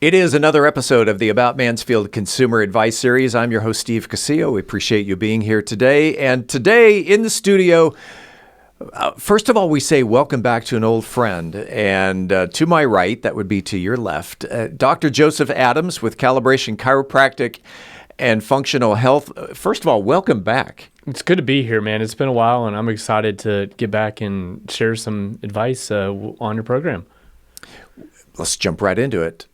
It is another episode of the About Mansfield Consumer Advice Series. I'm your host, Steve Casillo. We appreciate you being here today. And today in the studio, first of all, we say welcome back to an old friend. And to my right, that would be to your left, Dr. Joseph Adams with Calibration, Chiropractic, and Functional Health. First of all, welcome back. It's good to be here, man. It's been a while, and I'm excited to get back and share some advice on your program. Let's jump right into it.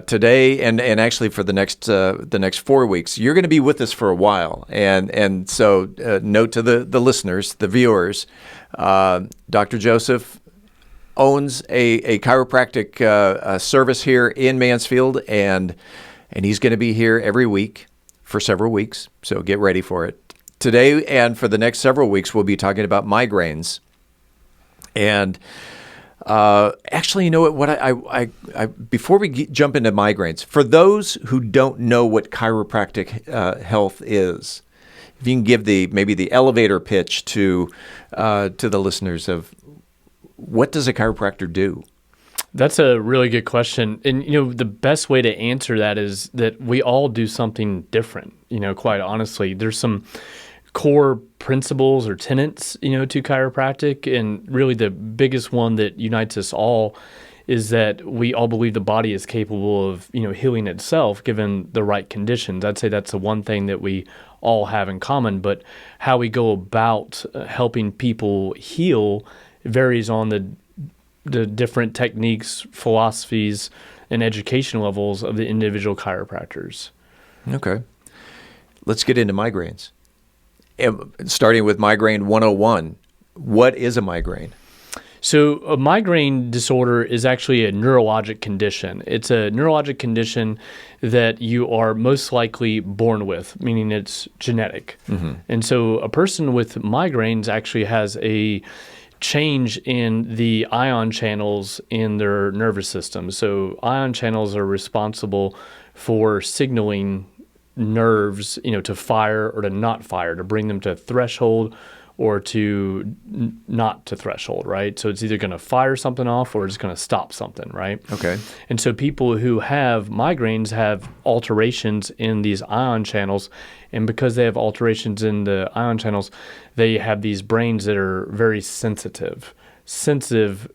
Today, and actually for the next 4 weeks, you're going to be with us for a while. And so note to the listeners, the viewers, Dr. Joseph owns a chiropractic service here in Mansfield, and he's going to be here every week for several weeks. So get ready for it. Today and for the next several weeks, we'll be talking about migraines. And actually, you know what? I before we jump into migraines, for those who don't know what chiropractic health is, if you can give maybe the elevator pitch to the listeners of what does a chiropractor do? That's a really good question. And, the best way to answer that is that we all do something different, quite honestly. There's some core principles or tenets, to chiropractic. And really the biggest one that unites us all is that we all believe the body is capable of, healing itself given the right conditions. I'd say that's the one thing that we all have in common. But how we go about helping people heal varies on the different techniques, philosophies, and education levels of the individual chiropractors. Okay. Let's get into migraines. Starting with Migraine 101, what is a migraine? So a migraine disorder is actually a neurologic condition. It's a neurologic condition that you are most likely born with, meaning it's genetic. Mm-hmm. And so a person with migraines actually has a change in the ion channels in their nervous system. So ion channels are responsible for signaling nerves, to fire or to not fire, to bring them to threshold or to not to threshold, right? So it's either going to fire something off or it's going to stop something, right? Okay. And so people who have migraines have alterations in these ion channels, and because they have alterations in the ion channels, they have these brains that are very sensitive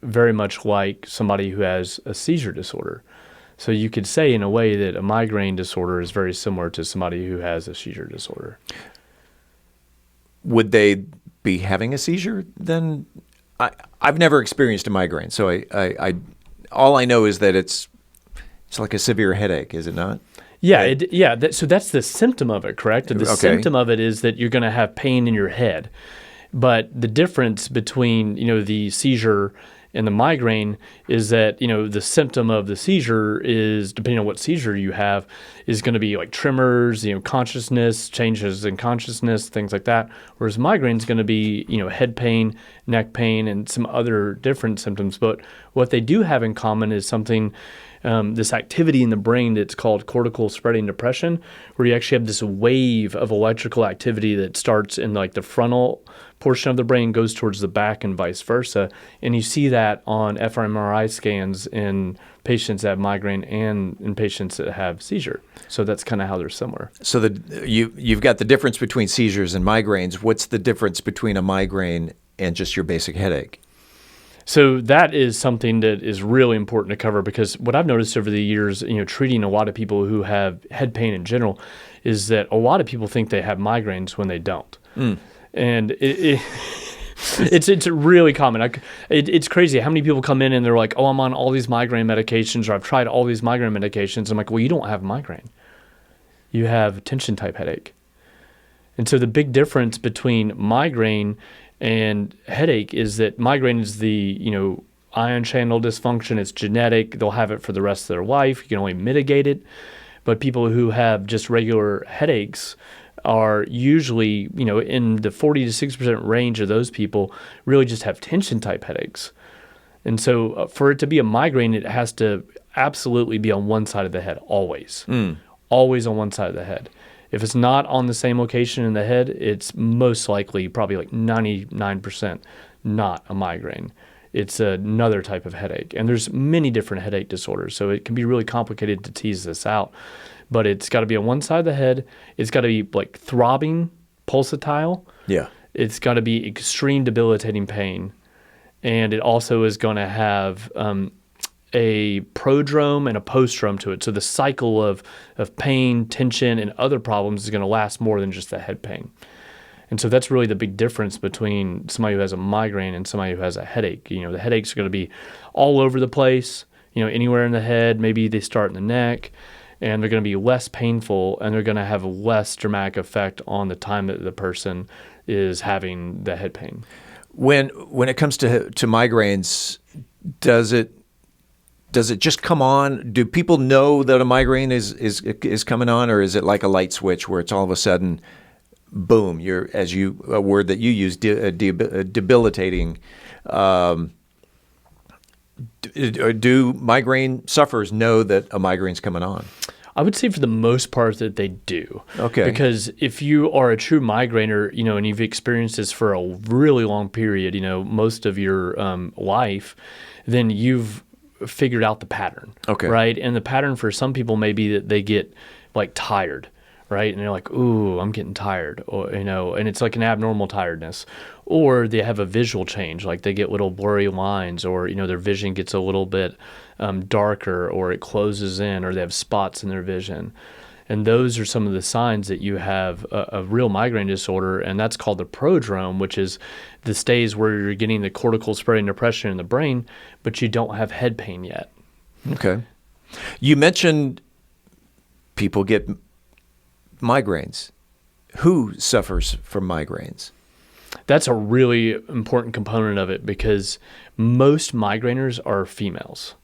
very much like somebody who has a seizure disorder. So you could say in a way that a migraine disorder is very similar to somebody who has a seizure disorder. Would they be having a seizure then? I've never experienced a migraine, so I all I know is that it's like a severe headache, is it not? Yeah, so that's the symptom of it, correct? The symptom of it is that you're going to have pain in your head. But the difference between, the seizure and the migraine is that, the symptom of the seizure is, depending on what seizure you have, is going to be like tremors, consciousness, changes in consciousness, things like that. Whereas migraine is going to be, head pain, neck pain, and some other different symptoms. But what they do have in common is something, this activity in the brain that's called cortical spreading depression, where you actually have this wave of electrical activity that starts in like the frontal portion of the brain, goes towards the back and vice versa. And you see that on fMRI scans in patients that have migraine and in patients that have seizure. So that's kind of how they're similar. So you've got the difference between seizures and migraines. What's the difference between a migraine and just your basic headache? So that is something that is really important to cover, because what I've noticed over the years, treating a lot of people who have head pain in general, is that a lot of people think they have migraines when they don't. Mm. And it's really common. It's crazy how many people come in and they're like, oh, I'm on all these migraine medications, or I've tried all these migraine medications. I'm like, well, you don't have migraine. You have tension type headache. And so the big difference between migraine and headache is that migraine is the, ion channel dysfunction. It's genetic. They'll have it for the rest of their life. You can only mitigate it. But people who have just regular headaches are usually, in the 40 to 60% range of those people really just have tension type headaches. And so for it to be a migraine, it has to absolutely be on one side of the head, always. Always on one side of the head. If it's not on the same location in the head, it's most likely, probably like 99%, not a migraine. it's another type of headache. And there's many different headache disorders, so it can be really complicated to tease this out. But it's got to be on one side of the head. It's got to be like throbbing, pulsatile. Yeah. It's got to be extreme debilitating pain. And it also is going to have a prodrome and a postdrome to it. So the cycle of pain, tension, and other problems is going to last more than just the head pain. And so that's really the big difference between somebody who has a migraine and somebody who has a headache. The headaches are going to be all over the place, anywhere in the head. Maybe they start in the neck, and they're going to be less painful, and they're going to have a less dramatic effect on the time that the person is having the head pain. When it comes to migraines, does it just come on? Do people know that a migraine is coming on, or is it like a light switch where it's all of a sudden, boom? A word that you use, debilitating. Do migraine sufferers know that a migraine's coming on? I would say for the most part that they do. Okay. Because if you are a true migrainer, and you've experienced this for a really long period, most of your life, then you've figured out the pattern. Okay. Right? And the pattern for some people may be that they get like tired, right? And they're like, ooh, I'm getting tired, or, and it's like an abnormal tiredness. Or they have a visual change, like they get little blurry lines, or, their vision gets a little bit darker, or it closes in, or they have spots in their vision. And those are some of the signs that you have a real migraine disorder, and that's called the prodrome, which is the stage where you're getting the cortical spreading depression in the brain, but you don't have head pain yet. Okay. You mentioned people get migraines. Who suffers from migraines? That's a really important component of it, because most migraineurs are females.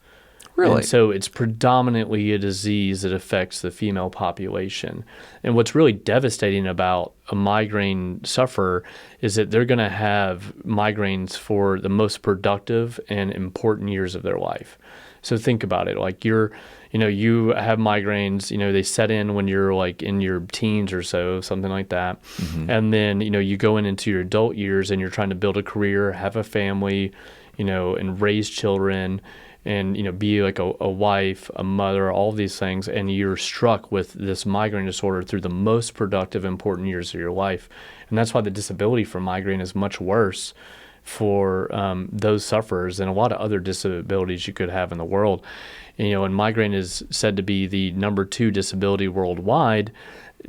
Really? And so it's predominantly a disease that affects the female population. And what's really devastating about a migraine sufferer is that they're going to have migraines for the most productive and important years of their life. So think about it. Like you have migraines, they set in when you're like in your teens or so, something like that. Mm-hmm. And then, you go into your adult years and you're trying to build a career, have a family, and raise children, and be like a wife, a mother, all of these things, and you're struck with this migraine disorder through the most productive, important years of your life. And that's why the disability from migraine is much worse for those sufferers than a lot of other disabilities you could have in the world. And migraine is said to be the number 2 disability worldwide,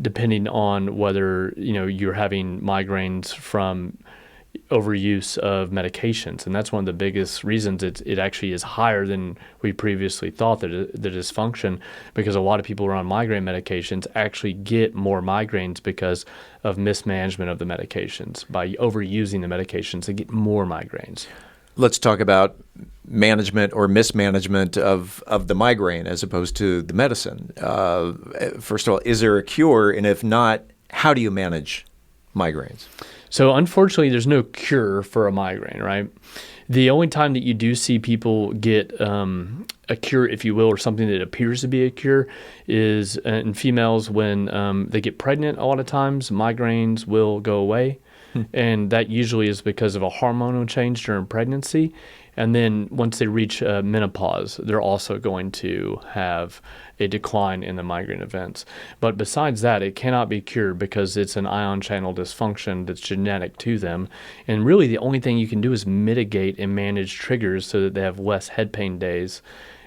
depending on whether you're having migraines from overuse of medications. And that's one of the biggest reasons it actually is higher than we previously thought, the dysfunction, because a lot of people who are on migraine medications actually get more migraines because of mismanagement of the medications. By overusing the medications, they get more migraines. Let's talk about management or mismanagement of the migraine as opposed to the medicine. First of all, is there a cure? And if not, how do you manage migraines? So unfortunately, there's no cure for a migraine, right? The only time that you do see people get a cure, if you will, or something that appears to be a cure is in females when they get pregnant. A lot of times, migraines will go away. And that usually is because of a hormonal change during pregnancy. And then once they reach menopause, they're also going to have a decline in the migraine events. But besides that, it cannot be cured because it's an ion channel dysfunction that's genetic to them. And really the only thing you can do is mitigate and manage triggers so that they have less head pain days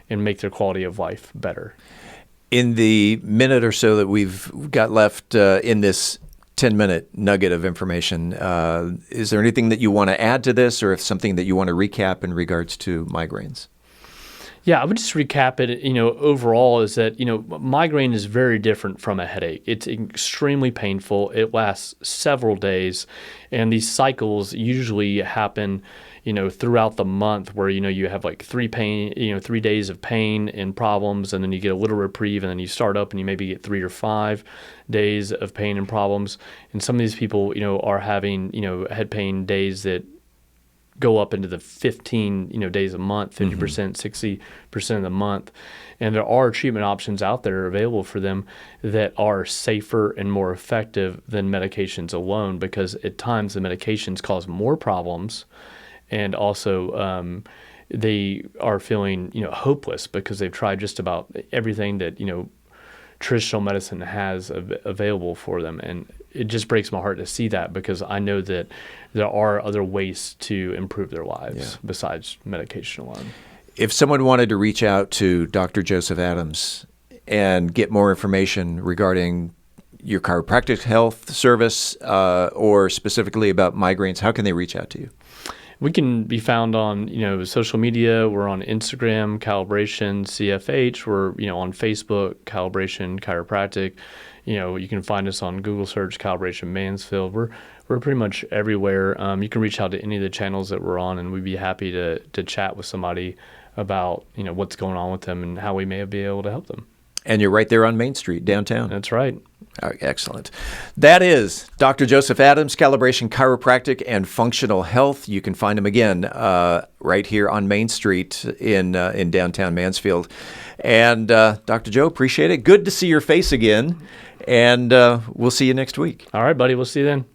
and make their quality of life better. In the minute or so that we've got left in this 10-minute nugget of information, is there anything that you want to add to this, or if something that you want to recap in regards to migraines? Yeah, I would just recap it, overall is that, migraine is very different from a headache. It's extremely painful. It lasts several days, and these cycles usually happen, throughout the month where, you have like 3 days of pain and problems, and then you get a little reprieve, and then you start up and you maybe get 3 or 5 days of pain and problems. And some of these people, are having, head pain days that go up into the 15, days a month, 50%, 60% of the month. And there are treatment options out there available for them that are safer and more effective than medications alone, because at times the medications cause more problems and also they are feeling hopeless because they've tried just about everything that traditional medicine has available for them. And it just breaks my heart to see that, because I know that there are other ways to improve their lives besides medication alone. If someone wanted to reach out to Dr. Joseph Adams and get more information regarding your chiropractic health service or specifically about migraines, how can they reach out to you? We can be found on, social media. We're on Instagram, Calibration, CFH. We're, on Facebook, Calibration, Chiropractic. You can find us on Google search, Calibration Mansfield. We're pretty much everywhere. You can reach out to any of the channels that we're on, and we'd be happy to chat with somebody about, what's going on with them and how we may be able to help them. And you're right there on Main Street, downtown. That's right. Excellent. That is Dr. Joseph Adams, Calibration Chiropractic and Functional Health. You can find him again right here on Main Street in downtown Mansfield. And Dr. Joe, appreciate it. Good to see your face again. And we'll see you next week. All right, buddy. We'll see you then.